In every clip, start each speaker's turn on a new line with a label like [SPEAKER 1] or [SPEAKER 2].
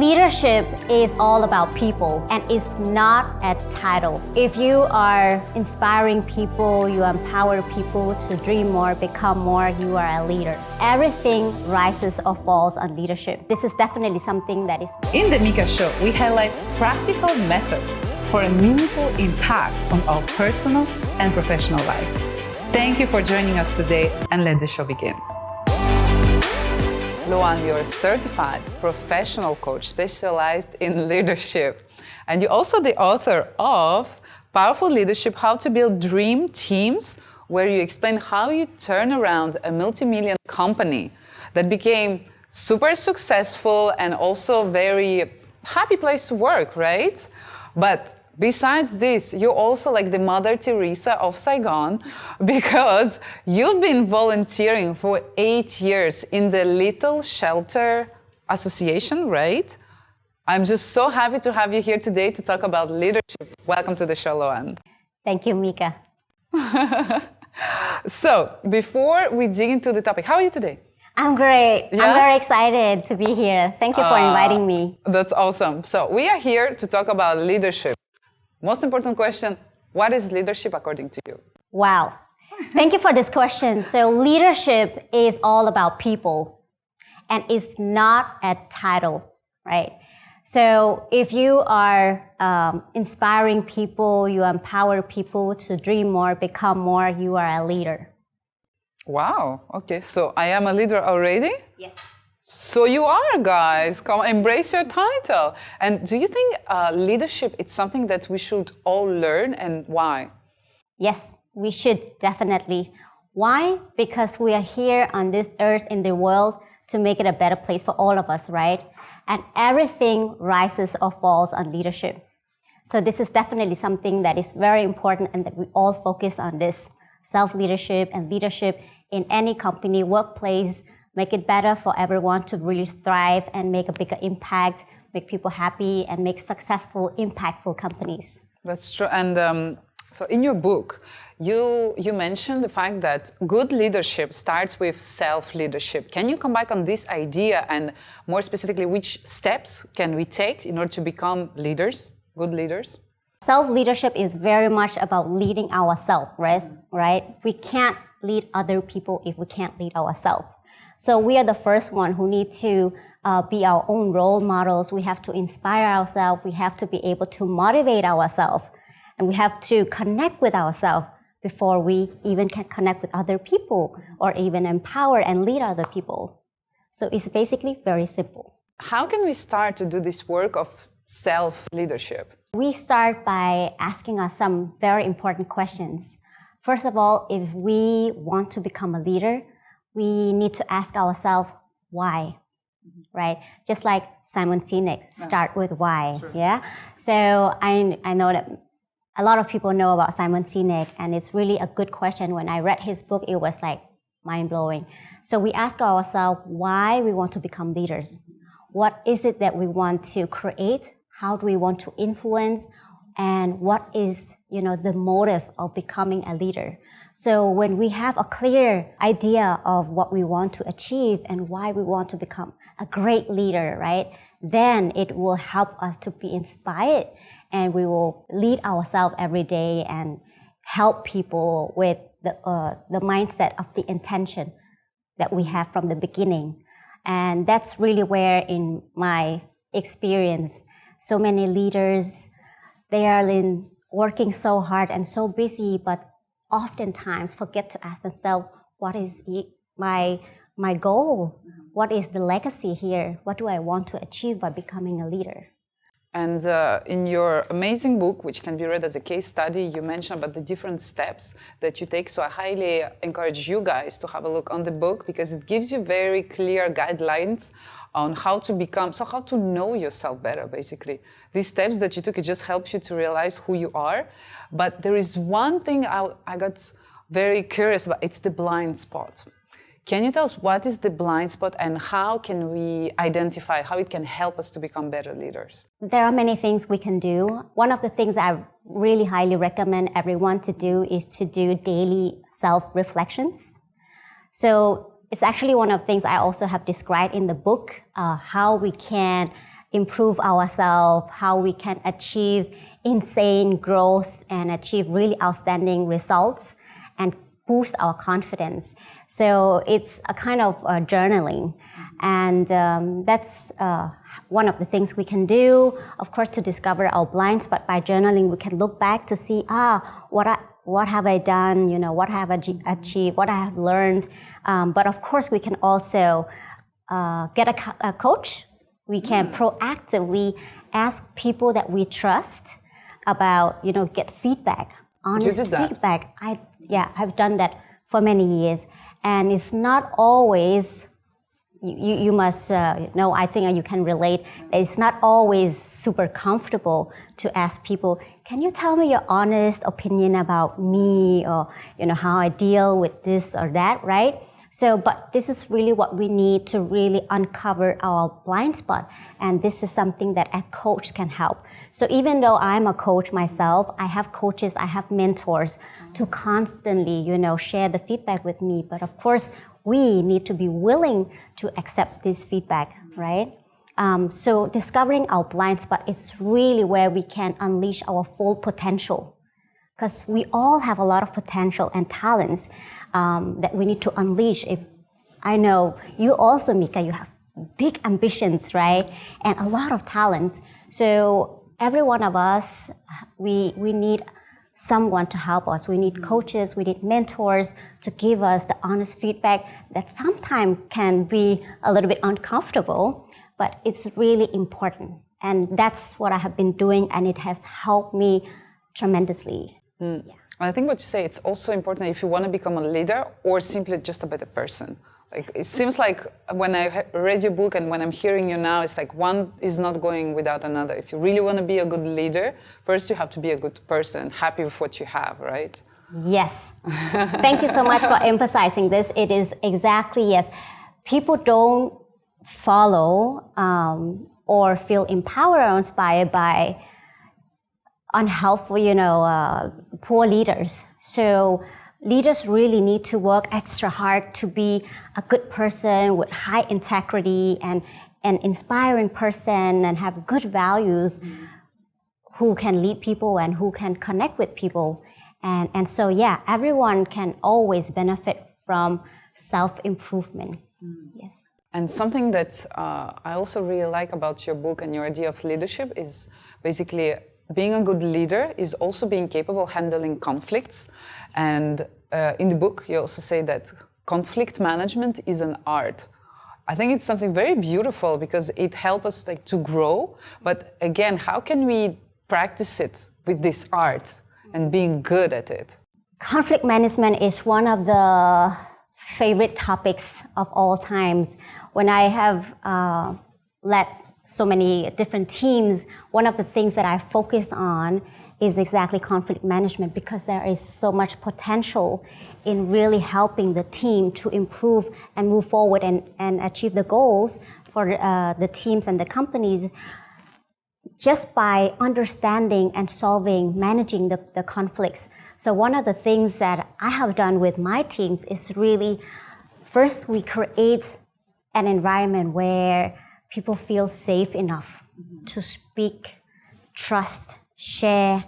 [SPEAKER 1] Leadership is all about people, and it's not a title. If you are inspiring people, you empower people to dream more, become more, you are a leader. Everything rises or falls on leadership. This is definitely something that is...
[SPEAKER 2] In the Micka Show, we highlight practical methods for a meaningful impact on our personal and professional life. Thank you for joining us today, and let the show begin. Luan, you're a certified professional coach specialized in leadership. And you're also the author of Powerful Leadership, How to Build Dream Teams, where you explain how you turn around a multi-million company that became super successful and also very happy place to work, right? But besides this, you're also like the Mother Teresa of Saigon, because you've been volunteering for 8 years in the Little Shelter Association, right? I'm just so happy to have you here today to talk about leadership. Welcome to the show, Luan.
[SPEAKER 1] Thank you, Micka.
[SPEAKER 2] So, before we dig into the topic, how are you today?
[SPEAKER 1] I'm great.
[SPEAKER 2] Yeah?
[SPEAKER 1] I'm very excited to be here. Thank you for inviting me.
[SPEAKER 2] That's awesome. So, we are here to talk about leadership. Most important question, what is leadership according to you?
[SPEAKER 1] Wow. Thank you for this question. So leadership is all about people, and it's not a title, right? So if you are inspiring people, you empower people to dream more, become more, you are a leader.
[SPEAKER 2] Wow. Okay. So I am a leader already?
[SPEAKER 1] Yes.
[SPEAKER 2] So you are, guys. Come embrace your title. And do you think leadership is something that we should all learn, and why?
[SPEAKER 1] Yes, we should definitely. Why? Because we are here on this earth in the world to make it a better place for all of us, right? And everything rises or falls on leadership. So this is definitely something that is very important, and that we all focus on this self-leadership and leadership in any company, workplace. Make it better for everyone to really thrive and make a bigger impact, make people happy, and make successful, impactful companies.
[SPEAKER 2] That's true. And so in your book, you mentioned the fact that good leadership starts with self-leadership. Can you come back on this idea, and more specifically, which steps can we take in order to become leaders, good leaders?
[SPEAKER 1] Self-leadership is very much about leading ourselves, right? We can't lead other people if we can't lead ourselves. So we are the first one who need to be our own role models. We have to inspire ourselves. We have to be able to motivate ourselves. And we have to connect with ourselves before we even can connect with other people, or even empower and lead other people. So it's basically very simple.
[SPEAKER 2] How can we start to do this work of self-leadership?
[SPEAKER 1] We start by asking us some very important questions. First of all, if we want to become a leader, we need to ask ourselves why, right? Just like Simon Sinek, start with why, yeah? So I know that a lot of people know about Simon Sinek, and it's really a good question. When I read his book, it was like mind-blowing. So we ask ourselves why we want to become leaders. What is it that we want to create? How do we want to influence? And what is, the motive of becoming a leader? So when we have a clear idea of what we want to achieve and why we want to become a great leader, right? Then it will help us to be inspired, and we will lead ourselves every day and help people with the mindset of the intention that we have from the beginning. And that's really where, in my experience, so many leaders, they are working so hard and so busy, but oftentimes forget to ask themselves, what is my goal? What is the legacy here? What do I want to achieve by becoming a leader?
[SPEAKER 2] And in your amazing book, which can be read as a case study, you mentioned about the different steps that you take. So I highly encourage you guys to have a look on the book, because it gives you very clear guidelines on how to know yourself better, basically. These steps that you took, it just helps you to realize who you are. But there is one thing I got very curious about. It's the blind spot. Can you tell us what is the blind spot, and how can we identify how it can help us to become better leaders?
[SPEAKER 1] There are many things we can do. One of the things I really highly recommend everyone to do is to do daily self-reflections. So it's actually one of the things I also have described in the book, how we can improve ourselves, how we can achieve insane growth and achieve really outstanding results and boost our confidence. So it's a kind of journaling, and that's one of the things we can do, of course, to discover our blind spot. By journaling, we can look back to see, what have I done, what have I achieved, what I have learned. But of course, we can also get a coach. We can proactively ask people that we trust about, get feedback, honest feedback. I've done that for many years. And it's not always, you must know, I think you can relate, it's not always super comfortable to ask people, can you tell me your honest opinion about me, or how I deal with this or that, right? So, but this is really what we need to really uncover our blind spot. And this is something that a coach can help. So even though I'm a coach myself, I have coaches, I have mentors to constantly, share the feedback with me. But of course, we need to be willing to accept this feedback, right? So discovering our blind spot is really where we can unleash our full potential. Because we all have a lot of potential and talents that we need to unleash. If I know you also, Micka, you have big ambitions, right? And a lot of talents. So every one of us, we need someone to help us. We need coaches, we need mentors to give us the honest feedback that sometimes can be a little bit uncomfortable, but it's really important. And that's what I have been doing, and it has helped me tremendously.
[SPEAKER 2] Yeah. I think what you say, it's also important if you want to become a leader or simply just a better person. Like, it seems like when I read your book and when I'm hearing you now, it's like one is not going without another. If you really want to be a good leader, first you have to be a good person, happy with what you have, right?
[SPEAKER 1] Yes. Thank you so much for emphasizing this. It is exactly, yes. People don't follow or feel empowered or inspired by unhelpful, poor leaders. So leaders really need to work extra hard to be a good person with high integrity and an inspiring person and have good values, who can lead people and who can connect with people. And so, everyone can always benefit from self-improvement. Yes.
[SPEAKER 2] And something that I also really like about your book and your idea of leadership is basically being a good leader is also being capable of handling conflicts. And in the book, you also say that conflict management is an art. I think it's something very beautiful because it helps us to grow. But again, how can we practice it with this art and being good at it?
[SPEAKER 1] Conflict management is one of the favorite topics of all times. When I have led so many different teams, one of the things that I focus on is exactly conflict management, because there is so much potential in really helping the team to improve and move forward and achieve the goals for the teams and the companies just by understanding and managing the conflicts. So one of the things that I have done with my teams is really, first we create an environment where people feel safe enough to speak, trust, share,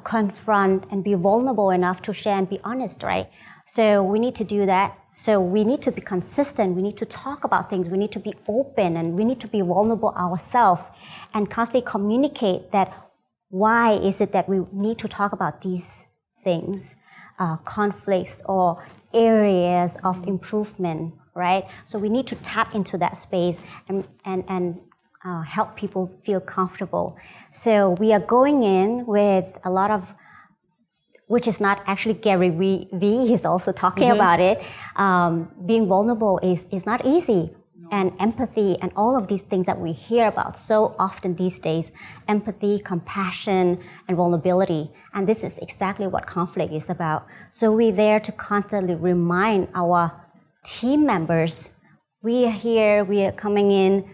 [SPEAKER 1] confront, and be vulnerable enough to share and be honest, right? So we need to do that. So we need to be consistent. We need to talk about things. We need to be open, and we need to be vulnerable ourselves and constantly communicate that why is it that we need to talk about these things, conflicts or areas of improvement, right? So we need to tap into that space and help people feel comfortable. So we are going in with a lot of, which is not actually Gary Vee, he's also talking about it. Being vulnerable is not easy. And empathy and all of these things that we hear about so often these days, empathy, compassion, and vulnerability. And this is exactly what conflict is about. So we're there to constantly remind our team members, we are here, we are coming in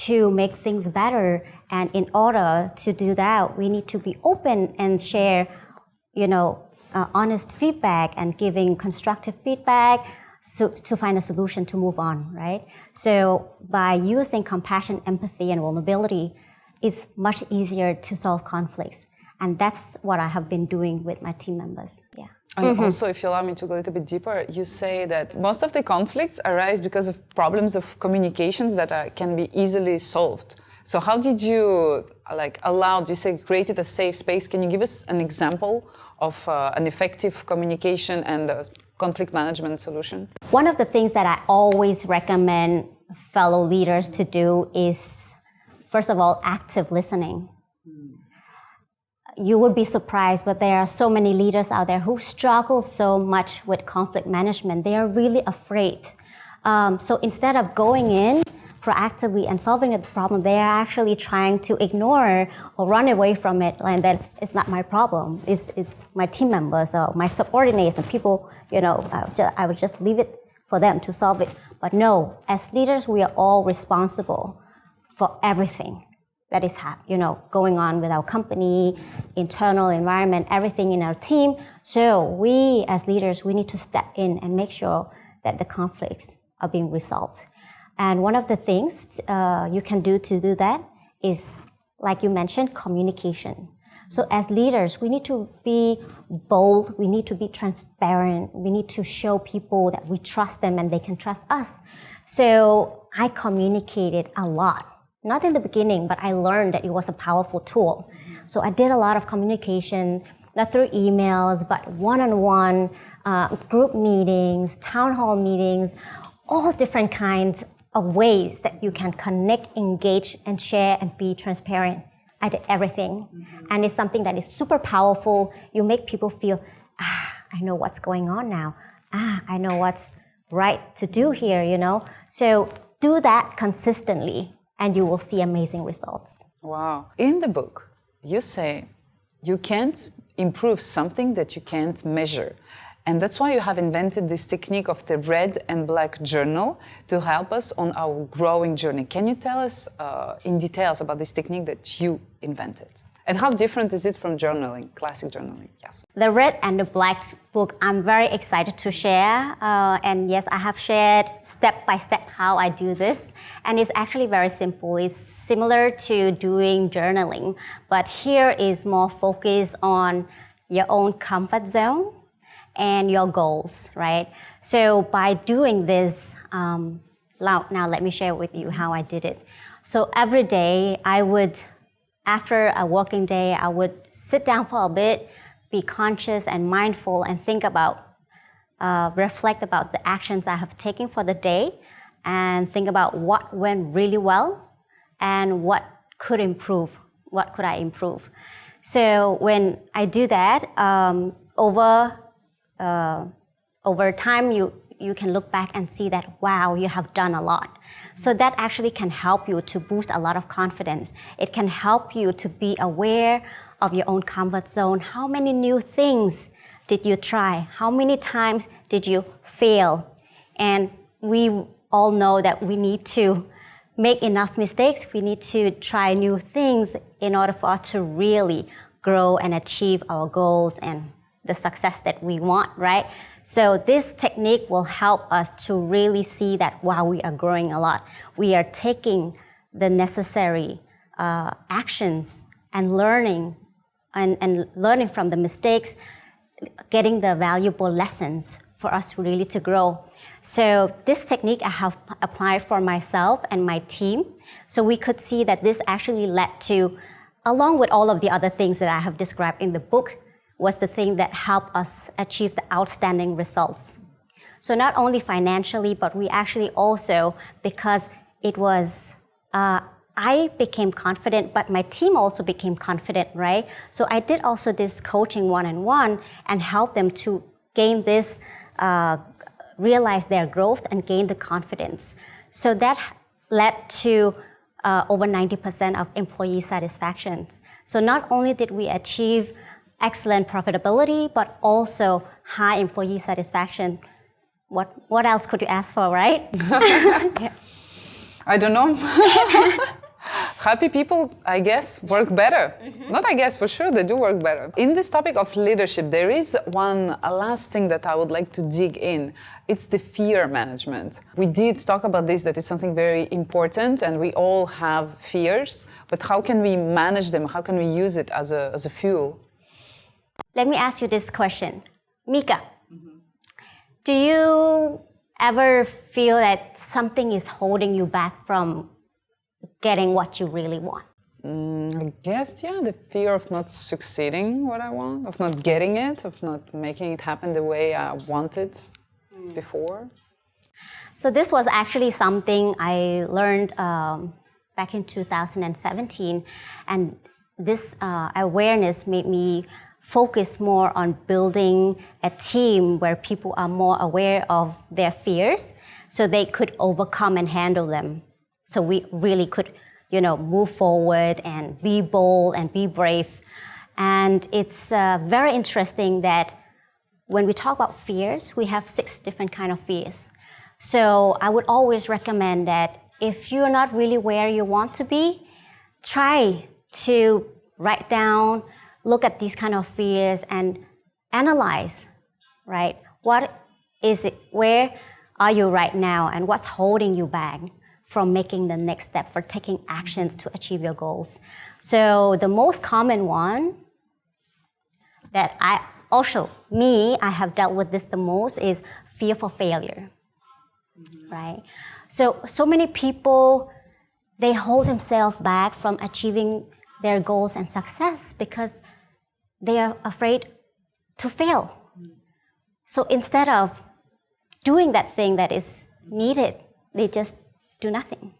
[SPEAKER 1] to make things better. And in order to do that, we need to be open and share, honest feedback and giving constructive feedback, to find a solution to move on, right? So by using compassion, empathy, and vulnerability, it's much easier to solve conflicts. And that's what I have been doing with my team members. Yeah.
[SPEAKER 2] And also, if you allow me to go a little bit deeper, you say that most of the conflicts arise because of problems of communications that can be easily solved. So how did you you say created a safe space? Can you give us an example of an effective communication and conflict management solution?
[SPEAKER 1] One of the things that I always recommend fellow leaders to do is, first of all, active listening. You would be surprised, but there are so many leaders out there who struggle so much with conflict management. They are really afraid. So instead of going in proactively and solving the problem, they are actually trying to ignore or run away from it. And then it's not my problem. It's my team members or my subordinates and people, I would just leave it for them to solve it. But no, as leaders, we are all responsible for everything that is going on with our company, internal environment, everything in our team. So we as leaders, we need to step in and make sure that the conflicts are being resolved. And one of the things you can do to do that is, like you mentioned, communication. So as leaders, we need to be bold, we need to be transparent, we need to show people that we trust them and they can trust us. So I communicated a lot. Not in the beginning, but I learned that it was a powerful tool. So I did a lot of communication, not through emails, but one-on-one, group meetings, town hall meetings, all different kinds of ways that you can connect, engage, and share and be transparent. I did everything. And it's something that is super powerful. You make people feel, I know what's going on now. I know what's right to do here, So do that consistently, and you will see amazing results.
[SPEAKER 2] Wow. In the book, you say you can't improve something that you can't measure. And that's why you have invented this technique of the red and black journal to help us on our growing journey. Can you tell us in details about this technique that you invented? And how different is it from journaling, classic journaling? Yes.
[SPEAKER 1] The Red and the Black book, I'm very excited to share. And yes, I have shared step by step how I do this. And it's actually very simple. It's similar to doing journaling. But here is more focus on your own comfort zone and your goals, right? So by doing this, now let me share with you how I did it. So every day after a working day, I would sit down for a bit, be conscious and mindful and think about, reflect about the actions I have taken for the day and think about what went really well and what could improve, what could I improve. So when I do that, over time, you can look back and see that, wow, you have done a lot. So that actually can help you to boost a lot of confidence. It can help you to be aware of your own comfort zone. How many new things did you try? How many times did you fail? And we all know that we need to make enough mistakes. We need to try new things in order for us to really grow and achieve our goals and the success that we want, right? So this technique will help us to really see that, wow, we are growing a lot. We are taking the necessary actions and learning and learning from the mistakes, getting the valuable lessons for us really to grow. So this technique I have applied for myself and my team. So we could see that this actually led to, along with all of the other things that I have described in the book, was the thing that helped us achieve the outstanding results. So not only financially, but we actually also, because it was, I became confident, but my team also became confident, right? So I did also this coaching one-on-one and help them to gain this, realize their growth and gain the confidence. So that led to over 90% of employee satisfaction. So not only did we achieve excellent profitability, but also high employee satisfaction. What else could you ask for, right?
[SPEAKER 2] I don't know. happy people, I guess, work better. Not I guess, for sure, they do work better. In this topic of leadership, there is a last thing that I would like to dig in. It's the fear management. We did talk about this, that it's something very important, and we all have fears, but how can we manage them? How can we use it as a fuel?
[SPEAKER 1] Let me ask you this question. Micka, do you ever feel that something is holding you back from getting what you really want?
[SPEAKER 2] I guess, yeah, the fear of not succeeding what I want, of not getting it, of not making it happen the way I wanted before.
[SPEAKER 1] So this was actually something I learned back in 2017, and this awareness made me focus more on building a team where people are more aware of their fears so they could overcome and handle them. So we really could, move forward and be bold and be brave. And it's very interesting that when we talk about fears, we have 6 different kinds of fears. So I would always recommend that if you're not really where you want to be, try to write down, look at these kind of fears and analyze, right? What is it? Where are you right now? And what's holding you back from making the next step, for taking actions to achieve your goals? So the most common one that I have dealt with this the most is fear for failure, right? So many people, they hold themselves back from achieving their goals and success because they are afraid to fail. So instead of doing that thing that is needed, they just do nothing,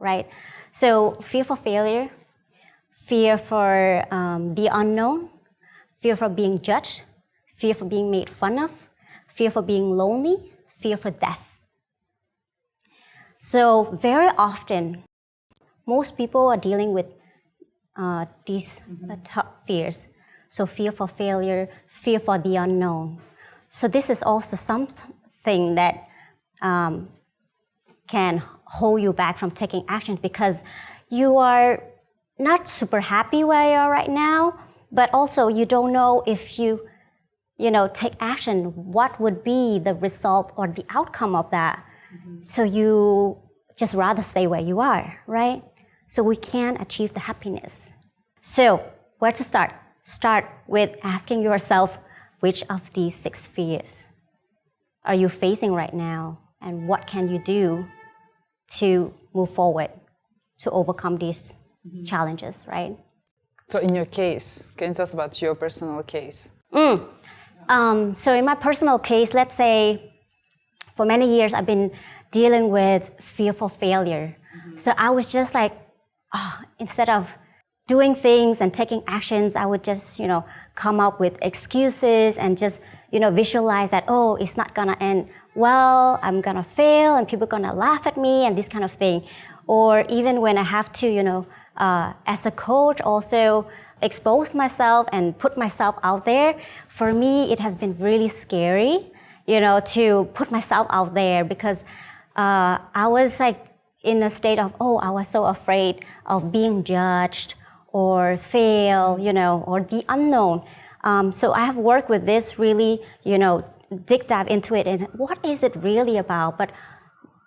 [SPEAKER 1] right? So fear for failure, fear for the unknown, fear for being judged, fear for being made fun of, fear for being lonely, fear for death. So very often, most people are dealing with these top fears. So fear for failure, fear for the unknown. So this is also something that can hold you back from taking action because you are not super happy where you are right now, but also you don't know if you take action, what would be the result or the outcome of that. So you just rather stay where you are, right? So we can achieve the happiness. So where to start? Start with asking yourself, which of these 6 fears are you facing right now? And what can you do to move forward, to overcome these challenges, right?
[SPEAKER 2] So in your case, can you tell us about your personal case?
[SPEAKER 1] So in my personal case, let's say for many years I've been dealing with fear for failure. So I was just like, instead of doing things and taking actions, I would just, come up with excuses and just, visualize that, it's not gonna end well, I'm gonna fail and people are gonna laugh at me and this kind of thing. Or even when I have to, as a coach, also expose myself and put myself out there, for me, it has been really scary, to put myself out there because I was like in a state of, I was so afraid of being judged or fail, or the unknown. So I have worked with this really, dive into it and what is it really about? But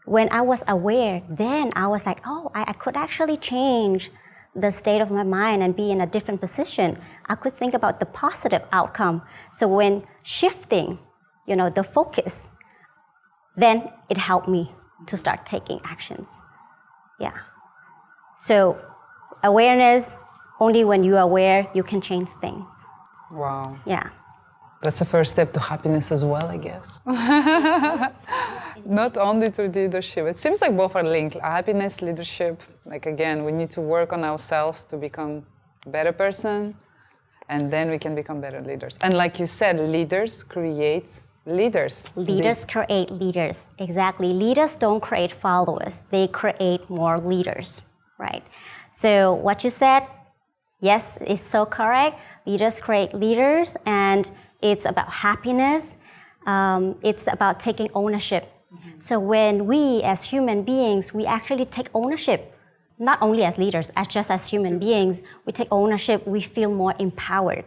[SPEAKER 1] when I was aware, then I was like, I could actually change the state of my mind and be in a different position. I could think about the positive outcome. So when shifting, the focus, then it helped me to start taking actions. Yeah. So awareness, only when you are aware, you can change things.
[SPEAKER 2] Wow.
[SPEAKER 1] Yeah.
[SPEAKER 2] That's a first step to happiness as well, I guess. Not only to leadership. It seems like both are linked. Happiness, leadership. Like again, we need to work on ourselves to become a better person, and then we can become better leaders. And like you said, leaders create leaders.
[SPEAKER 1] Leaders create leaders. Exactly. Leaders don't create followers. They create more leaders, right? So what you said, yes, it's so correct. Leaders create leaders, and it's about happiness. It's about taking ownership. So when we as human beings, we actually take ownership, not only as leaders, as human beings, we take ownership, we feel more empowered.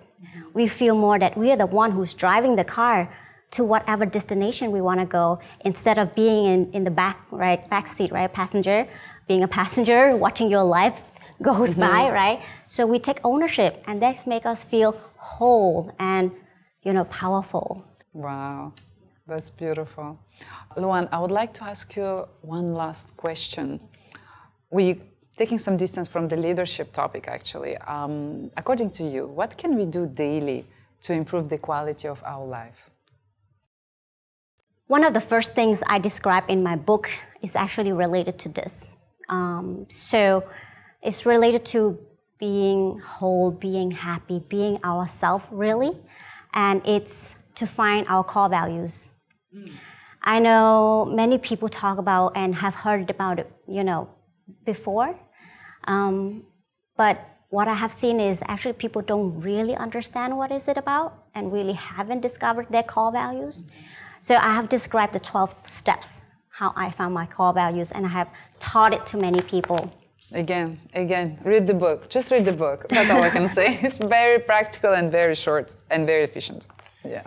[SPEAKER 1] We feel more that we are the one who's driving the car to whatever destination we want to go, instead of being in the back seat, right, passenger, being a passenger, watching your life goes by, right? So we take ownership, and that makes us feel whole and, powerful.
[SPEAKER 2] Wow, that's beautiful. Luan, I would like to ask you one last question. We're taking some distance from the leadership topic, actually. According to you, what can we do daily to improve the quality of our life?
[SPEAKER 1] One of the first things I describe in my book is actually related to this. So it's related to being whole, being happy, being ourselves, really. And it's to find our core values. I know many people talk about and have heard about it, before. But what I have seen is actually people don't really understand what is it about and really haven't discovered their core values. So I have described the 12 steps, how I found my core values, and I have taught it to many people.
[SPEAKER 2] Again, read the book. Just read the book. That's all I can say. It's very practical and very short and very efficient. Yeah.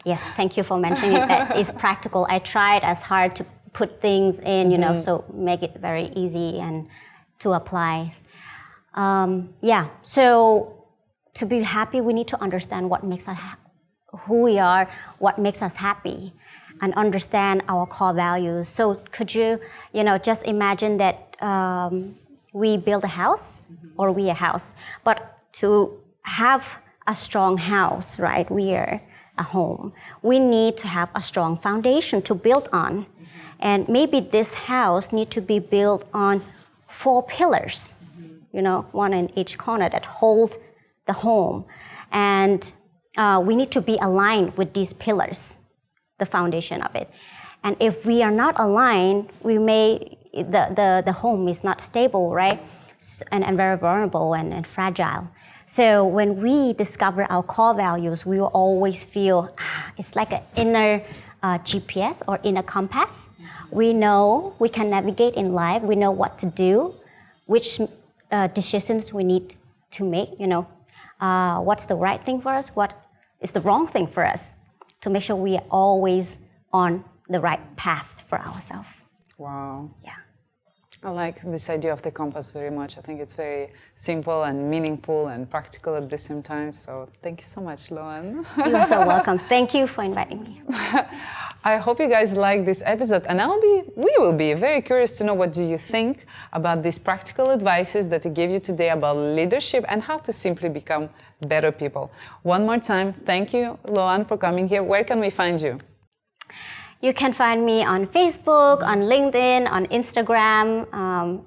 [SPEAKER 1] Yes, thank you for mentioning it. That is practical. I tried as hard to put things in, so make it very easy and to apply. So to be happy, we need to understand what makes us who we are, what makes us happy, and understand our core values. So could you, just imagine that we build a house, or we a house, but to have a strong house, right? We are a home. We need to have a strong foundation to build on. And maybe this house needs to be built on 4 pillars, one in each corner that hold the home. And we need to be aligned with these pillars, the foundation of it. And if we are not aligned, the home is not stable, right? And very vulnerable and fragile. So when we discover our core values, we will always feel it's like an inner GPS or inner compass. We know we can navigate in life. We know what to do, which decisions we need to make, what's the right thing for us, what is the wrong thing for us, to make sure we are always on the right path for ourselves.
[SPEAKER 2] Wow.
[SPEAKER 1] Yeah.
[SPEAKER 2] I like this idea of the compass very much. I think it's very simple and meaningful and practical at the same time. So thank you so much, Luan.
[SPEAKER 1] You're so welcome. Thank you for inviting me.
[SPEAKER 2] I hope you guys like this episode, and we will be very curious to know what do you think about these practical advices that I gave you today about leadership and how to simply become better people. One more time, thank you, Luan, for coming here. Where can we find you?
[SPEAKER 1] You can find me on Facebook, on LinkedIn, on Instagram,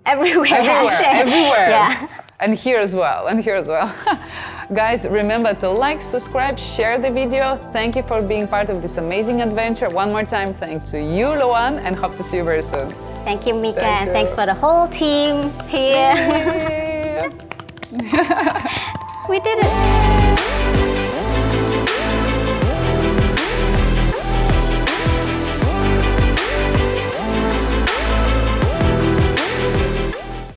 [SPEAKER 1] everywhere.
[SPEAKER 2] Everywhere.
[SPEAKER 1] Yeah.
[SPEAKER 2] And here as well. Guys, remember to like, subscribe, share the video. Thank you for being part of this amazing adventure. One more time, thanks to you, Luan, and hope to see you very soon.
[SPEAKER 1] Thank you, Micka, and thanks for the whole team here. We did it.